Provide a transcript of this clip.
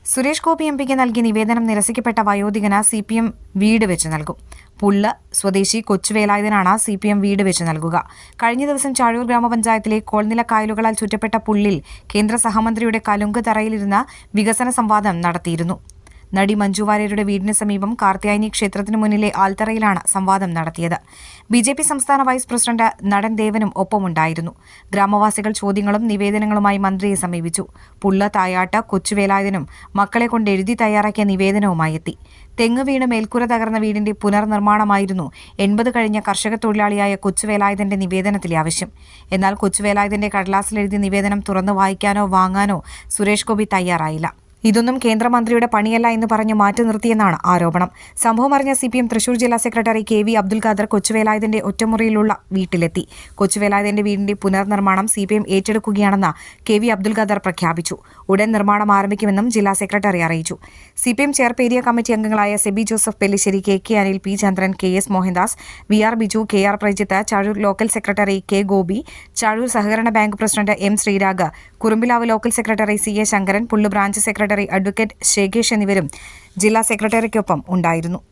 സുരേഷ് ഗോപി എംപിക്ക് നൽകിയ നിവേദനം നിരസിക്കപ്പെട്ട വയോധികന് സിപിഎം വീട് വെച്ച് നൽകും. പുല്ല് സ്വദേശി കൊച്ചുവേലായുധനാണ് സിപിഎം വീട് വെച്ച് നൽകുക. കഴിഞ്ഞ ദിവസം ചാഴൂർ ഗ്രാമപഞ്ചായത്തിലെ കോൾനില കായലുകളാൽ ചുറ്റപ്പെട്ട പുല്ലിൽ കേന്ദ്ര സഹമന്ത്രിയുടെ കലുങ്ക് തറയിലിരുന്ന് വികസന സംവാദം നടത്തിയിരുന്നു. നടി മഞ്ജു വാര്യരുടെ വീടിന് സമീപം കാർത്യായനി ക്ഷേത്രത്തിനു മുന്നിലെ ആൽത്തറയിലാണ് സംവാദം നടത്തിയത്. ബിജെപി സംസ്ഥാന വൈസ് പ്രസിഡന്റ് നടൻ ദേവനും ഒപ്പമുണ്ടായിരുന്നു. ഗ്രാമവാസികൾ ചോദ്യങ്ങളും നിവേദനങ്ങളുമായി മന്ത്രിയെ സമീപിച്ചു. പുള്ള തായാട്ട് കൊച്ചുവേലായുധനും മക്കളെ കൊണ്ട് എഴുതി തയ്യാറാക്കിയ നിവേദനവുമായി എത്തി. തെങ്ങ് വീണ് മേൽക്കൂര തകർന്ന വീടിന്റെ പുനർനിർമ്മാണമായിരുന്നു 80 കഴിഞ്ഞ കർഷക തൊഴിലാളിയായ കൊച്ചുവേലായുധന്റെ നിവേദനത്തിലെ ആവശ്യം. എന്നാൽ കൊച്ചുവേലായുധന്റെ കടലാസിലെഴുതിയ നിവേദനം തുറന്നു വായിക്കാനോ വാങ്ങാനോ സുരേഷ് ഗോപി തയ്യാറായില്ല. ഇതൊന്നും കേന്ദ്രമന്ത്രിയുടെ പണിയല്ല എന്ന് പറഞ്ഞ് മാറ്റി നിർത്തിയെന്നാണ് ആരോപണം. സംഭവം അറിഞ്ഞ സിപിഎം തൃശൂർ ജില്ലാ സെക്രട്ടറി കെ.വി. അബ്ദുൽ ഖാദർ കൊച്ചുവേലായുധന്റെ ഒറ്റമുറിയിലുള്ള വീട്ടിലെത്തി. കൊച്ചുവേലായുധന്റെ വീടിന്റെ പുനർനിർമ്മാണം സിപിഎം ഏറ്റെടുക്കുകയാണെന്ന് കെ.വി. അബ്ദുൽ ഖാദർ പ്രഖ്യാപിച്ചു. ഉടൻ നിർമ്മാണം ആരംഭിക്കുമെന്നും ജില്ലാ സെക്രട്ടറി അറിയിച്ചു. സിപിഎം ചെയർപേരിയ ഏരിയ കമ്മിറ്റി അംഗങ്ങളായ Sebi Joseph Pellissery, K Anil, P Chandran, K S. Mohandas, V R. Biju, K R. Prajith, Chazhoor local secretary K Gopi, Chazhoor സഹകരണ bank president M Sreerag, Kurumbilavu local secretary C A. Sankaran, Pullu branch secretary advocate Sekhesh എന്നിവരും ജില്ലാ സെക്രട്ടറിക്കൊപ്പം ഉണ്ടായിരുന്നു.